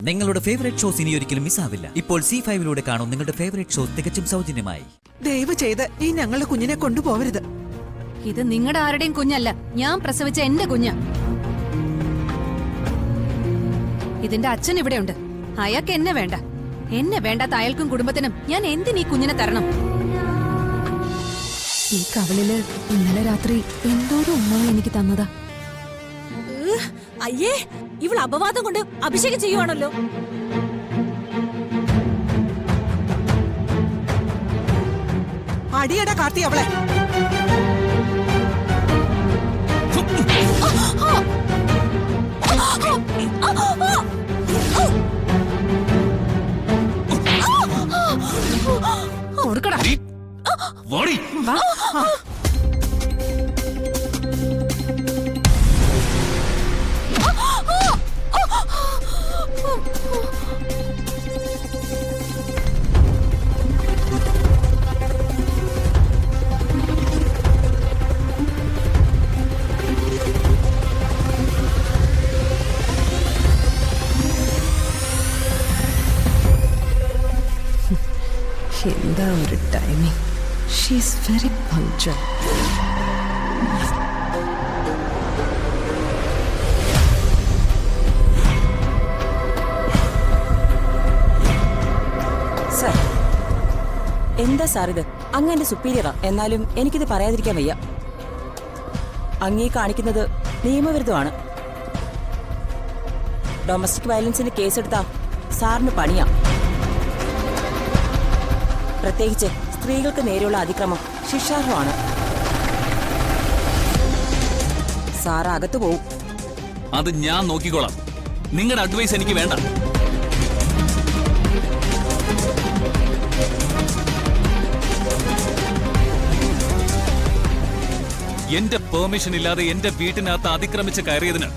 നിങ്ങളുടെ favourite shows ഇനി ഒരിക്കലും മിസ്സാവില്ല. ഇപ്പോൾ C5 കാണും നിങ്ങളുടെ ഫേവറേറ്റ് ഷോസ് തികച്ചും സൗജന്യമായി. ദയവ് ചെയ്ത് ഈ ഞങ്ങളുടെ കുഞ്ഞിനെ കൊണ്ടുപോകരുത്. ഇത് നിങ്ങളുടെ ആരുടെയും കുഞ്ഞല്ല, ഞാൻ പ്രസവിച്ച എന്റെ കുഞ്ഞാ. ഇതിന്റെ അച്ഛൻ ഇവിടെയുണ്ട്. അയാൾക്ക് എന്നെ വേണ്ട. എന്നെ വേണ്ടാത്ത അയാൾക്കും കുടുംബത്തിനും ഞാൻ എന്തിനീ കുഞ്ഞിനെ തരണം? ഈ കവളില് ഇന്നലെ രാത്രി എന്തോരം ഉമ്മ എനിക്ക് തന്നതാ. അയ്യേ, ഇവൾ അപവാദം കൊണ്ട് അഭിഷേകം ചെയ്യുവാണല്ലോ. അടിയട കാർത്തി അവളെ. കൊടുക്കടാ. എന്താ ഒരു timing. She's very punctual. Sir, എന്താ സാർ ഇത്? അങ്ങ് എന്റെ സുപ്പീരിയറാ, എന്നാലും എനിക്കിത് പറയാതിരിക്കാൻ വയ്യ. അങ്ങേ കാണിക്കുന്നത് നിയമവിരുദ്ധമാണ്. ഡൊമസ്റ്റിക് വയലൻസിന് കേസെടുത്താ സാറിന് പണിയാ. പ്രത്യേകിച്ച് സ്ത്രീകൾക്ക് നേരെയുള്ള അതിക്രമം ശിക്ഷാർഹമാണ്. സാർ അകത്തു പോവും. അത് ഞാൻ നോക്കിക്കോളാം. നിങ്ങളുടെ അഡ്വൈസ് എനിക്ക് വേണ്ട. എന്റെ പെർമിഷൻ ഇല്ലാതെ എന്റെ വീട്ടിനകത്ത് അതിക്രമിച്ച് കയറിയതിന്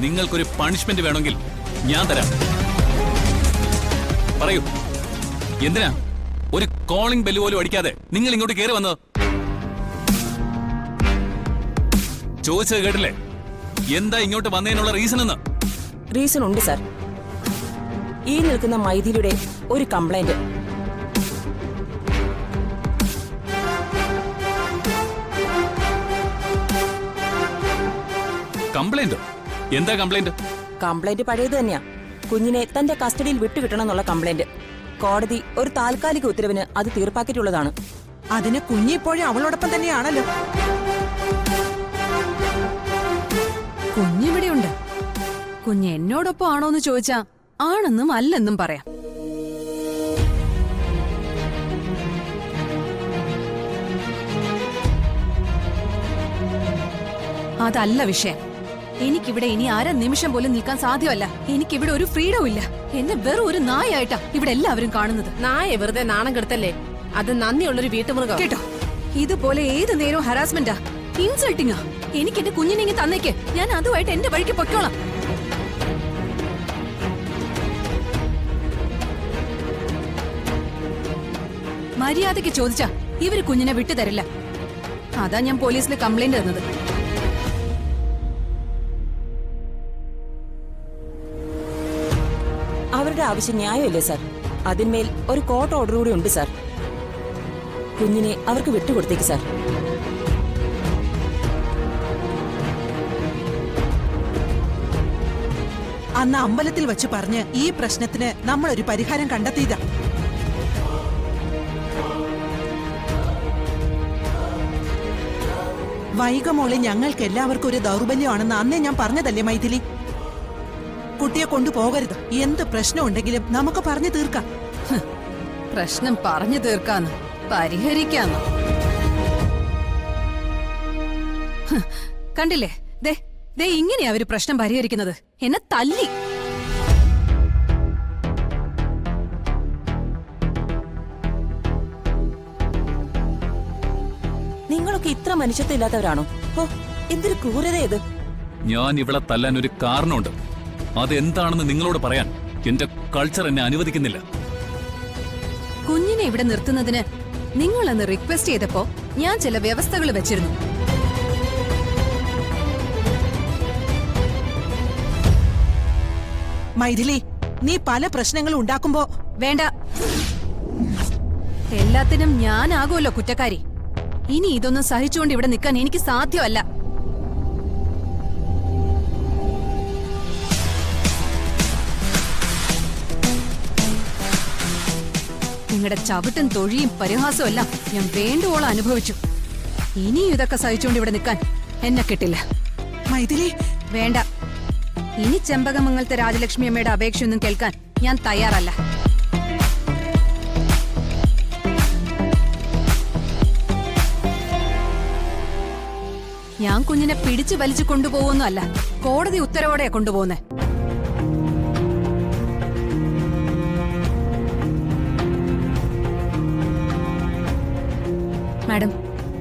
നിങ്ങൾക്കൊരു പണിഷ്മെന്റ് വേണമെങ്കിൽ ഞാൻ തരാം. പറയൂ, എന്തിനാ ഒരു കോളിംഗ് ബെല്ല് പോലും അടിക്കാതെ നിങ്ങൾ ഇങ്ങോട്ട് കയറി വന്നത്? ചോദിച്ചത് കേട്ടില്ലേ? എന്താ ഇങ്ങോട്ട് വന്നതിനുള്ള റീസൺ എന്ന്? റീസൺ ഉണ്ട് സാർ. ഈ നിൽക്കുന്ന മൈഥിലിയുടെ ഒരു കംപ്ലൈന്റ്. കംപ്ലൈന്റ്? എന്താ കംപ്ലൈന്റ്? കംപ്ലൈന്റ് പഴയത് തന്നെയാ. കുഞ്ഞിനെ തന്റെ കസ്റ്റഡിയിൽ വിട്ടുകിട്ടണം എന്നുള്ള കംപ്ലൈന്റ്. കോടതി ഒരു താൽക്കാലിക ഉത്തരവിന് അത് തീർപ്പാക്കിയിട്ടുള്ളതാണ്. അതിന് കുഞ്ഞിപ്പോഴും അവളോടൊപ്പം തന്നെയാണല്ലോ. കുഞ്ഞിവിടെയുണ്ട്. കുഞ്ഞ് എന്നോടൊപ്പം ആണോന്ന് ചോദിച്ചാ ആണെന്നും അല്ലെന്നും പറയാം. അതല്ല വിഷയം. എനിക്കിവിടെ ഇനി അര നിമിഷം പോലും നിൽക്കാൻ സാധ്യമല്ല. എനിക്കിവിടെ ഒരു ഫ്രീഡവും ഇല്ല. എന്നെ വെറും ഒരു നായായിട്ടാ ഇവിടെ എല്ലാവരും കാണുന്നത്. നായ വെറുതെ നാണം കെടുത്തല്ലേ? അത് നന്ദിയുള്ളൊരു വീട്ടുമൃഗം കേട്ടോ, ഇതുപോലെ ഏത് നേരവും ഹറാസ്മെന്റാ, ഇൻസൾട്ടിങ്ങാ. എനിക്ക് എന്റെ കുഞ്ഞിനെ തന്നേക്ക്, ഞാൻ അതുമായിട്ട് എന്റെ വഴിക്ക് പൊയ്ക്കോളാം. മര്യാദയ്ക്ക് ചോദിച്ചാ ഇവര് കുഞ്ഞിനെ വിട്ടുതരില്ല. അതാ ഞാൻ പോലീസിൽ കംപ്ലൈന്റ് തന്നത്. അവരുടെ ആവശ്യം ന്യായമല്ലേ സാർ? അതിന്മേൽ ഒരു കോർട്ട് ഓർഡർ കൂടി ഉണ്ട് സാർ. കുഞ്ഞിനെ അവർക്ക് വിട്ടുകൊടുത്തേക്ക് സാർ. അന്ന് അമ്പലത്തിൽ വെച്ച് പറഞ്ഞ് ഈ പ്രശ്നത്തിന് നമ്മളൊരു പരിഹാരം കണ്ടെത്തിയതാ. വൈകമോളെ ഞങ്ങൾക്ക് എല്ലാവർക്കും ഒരു ദൗർബല്യമാണെന്ന് അന്നേ ഞാൻ പറഞ്ഞതല്ലേ മൈഥിലി? കുട്ടിയെ കൊണ്ടുപോകരുത്. എന്ത് പ്രശ്നം ഉണ്ടെങ്കിലും നമുക്ക് പറഞ്ഞു തീർക്കാം. പ്രശ്നം പറഞ്ഞു തീർക്കാന്ന്, പരിഹരിക്കാന്ന്. കണ്ടില്ലേ, ദേ ദേ ഇങ്ങനെയാ അവര് പ്രശ്നം പരിഹരിക്കുന്നത്. എന്നെ തല്ലി. നിങ്ങളൊക്കെ ഇത്ര മനുഷ്യത്വം ഇല്ലാത്തവരാണോ? ഓ, എന്തൊരു ക്രൂരത ഇത്! ഞാൻ ഇവിടെ തല്ലാൻ ഒരു കാരണമുണ്ട്. അതെന്താണെന്ന് നിങ്ങളോട് പറയാൻ എന്റെ കൾച്ചർ എന്നെ അനുവദിക്കുന്നില്ല. കുഞ്ഞിനെ ഇവിടെ നിർത്തുന്നതിന് നിങ്ങളെന്ന് റിക്വസ്റ്റ് ചെയ്തപ്പോ ഞാൻ ചില വ്യവസ്ഥകൾ വെച്ചിരുന്നു. മൈഥിലി, നീ പല പ്രശ്നങ്ങളും ഉണ്ടാക്കുമ്പോ വേണ്ട. എല്ലാത്തിനും ഞാനാകുമല്ലോ കുറ്റക്കാരി. ഇനി ഇതൊന്നും സഹിച്ചുകൊണ്ട് ഇവിടെ നിൽക്കാൻ എനിക്ക് സാധ്യമല്ല. നിങ്ങളുടെ ചവിട്ടും തൊഴിയും പരിഹാസവും എല്ലാം ഞാൻ വേണ്ടുവോളം അനുഭവിച്ചു. ഇനിയും ഇതൊക്കെ സഹിച്ചുകൊണ്ട് ഇവിടെ നിൽക്കാൻ എന്നെ കിട്ടില്ല. മൈഥിലി, വേണ്ട. ഇനി ചെമ്പകമംഗലത്തെ രാജലക്ഷ്മി അമ്മയുടെ അപേക്ഷയൊന്നും കേൾക്കാൻ ഞാൻ തയ്യാറല്ല. ഞാൻ കുഞ്ഞിനെ പിടിച്ചു വലിച്ചു കൊണ്ടുപോകുന്നല്ല, കോടതി ഉത്തരവോടെയാ കൊണ്ടുപോകുന്നേ. മാഡം,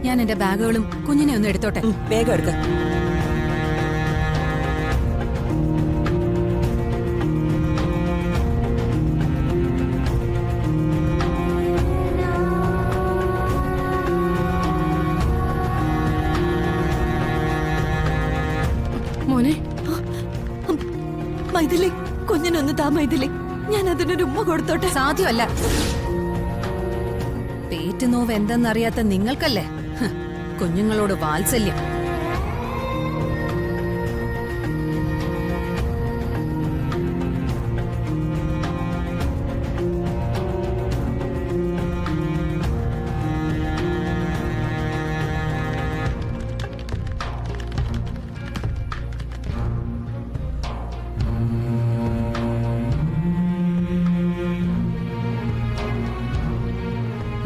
ഞാൻ എന്റെ ബാഗുകളും കുഞ്ഞിനെ ഒന്ന് എടുത്തോട്ടെ. വേഗം എടുക്ക. മോനെ, മൈഥിലി, കുഞ്ഞിനൊന്ന് താ മൈഥിലി, ഞാൻ അതിനൊരു ഉമ്മ കൊടുത്തോട്ടെ. സാധ്യമല്ല. പേറ്റ് നോവ് എന്തെന്നറിയാത്ത നിങ്ങൾക്കല്ലേ കുഞ്ഞുങ്ങളോട് വാത്സല്യം.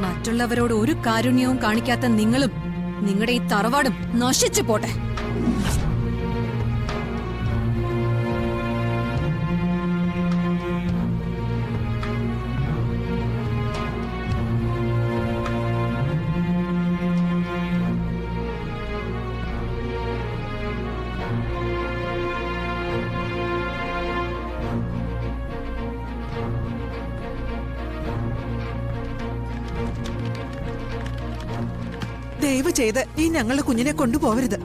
മറ്റുള്ളവരോട് ഒരു കാരുണ്യവും കാണിക്കാത്ത നിങ്ങളും നിങ്ങളുടെ ഈ തറവാടും നശിച്ചു പോട്ടെ. ദയവ് ചെയ്ത് ഈ ഞങ്ങളുടെ കുഞ്ഞിനെ കൊണ്ടുപോകരുത്.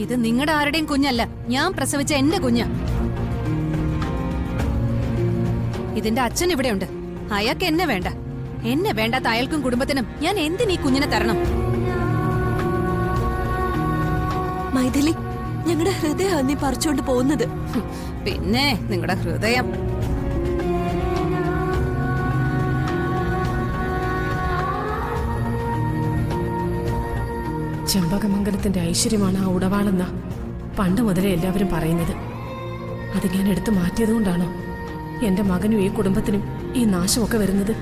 ഇത് നിങ്ങളുടെ ആരുടെയും കുഞ്ഞല്ല, ഞാൻ പ്രസവിച്ച എന്റെ കുഞ്ഞ്. ഇതിന്റെ അച്ഛൻ ഇവിടെയുണ്ട്. അയാൾക്ക് എന്നെ വേണ്ട. എന്നെ വേണ്ടാത്ത അയാൾക്കും കുടുംബത്തിനും ഞാൻ എന്തിനീ കുഞ്ഞിനെ തരണം? മൈഥിലി, ഞങ്ങളുടെ ഹൃദയം നീ പറിച്ചോണ്ട് പോകുന്നത്. പിന്നെ നിങ്ങളുടെ ഹൃദയം. ചെമ്പകമംഗലത്തിന്റെ ഐശ്വര്യമാണ് ആ ഉടവാളെന്ന പണ്ട് മുതലേ എല്ലാവരും പറയുന്നത്. അത് ഞാൻ എടുത്തു മാറ്റിയതുകൊണ്ടാണോ എന്റെ മകനും ഈ കുടുംബത്തിനും ഈ നാശമൊക്കെ വരുന്നത്?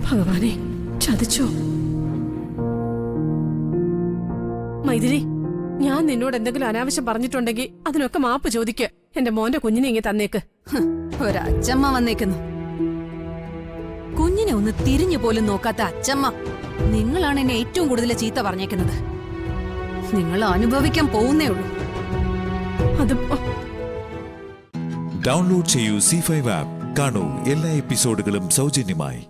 ഭഗവാനെ, ചതിച്ചോ? മൈഥിലി, ഞാൻ നിന്നോട് എന്തെങ്കിലും അനാവശ്യം പറഞ്ഞിട്ടുണ്ടെങ്കിൽ അതിനൊക്കെ മാപ്പ് ചോദിക്കുക. എന്റെ മോന്റെ കുഞ്ഞിനെ ഇങ്ങനെ തന്നേക്ക്. ഒരച്ഛമ്മ വന്നേക്കുന്നു. കുഞ്ഞിനെ ഒന്ന് തിരിഞ്ഞു പോലും നോക്കാത്ത അച്ഛമ്മ. നിങ്ങളാണ് എന്നെ ഏറ്റവും കൂടുതൽ ചീത്ത പറഞ്ഞേക്കുന്നത്. നിങ്ങൾ അനുഭവിക്കാൻ പോകുന്നേ ഉള്ളൂ. ഡൗൺലോഡ് ചെയ്യൂ C5 ആപ്പ്. കാണൂ എല്ലാ എപ്പിസോഡുകളും സൗജന്യമായി.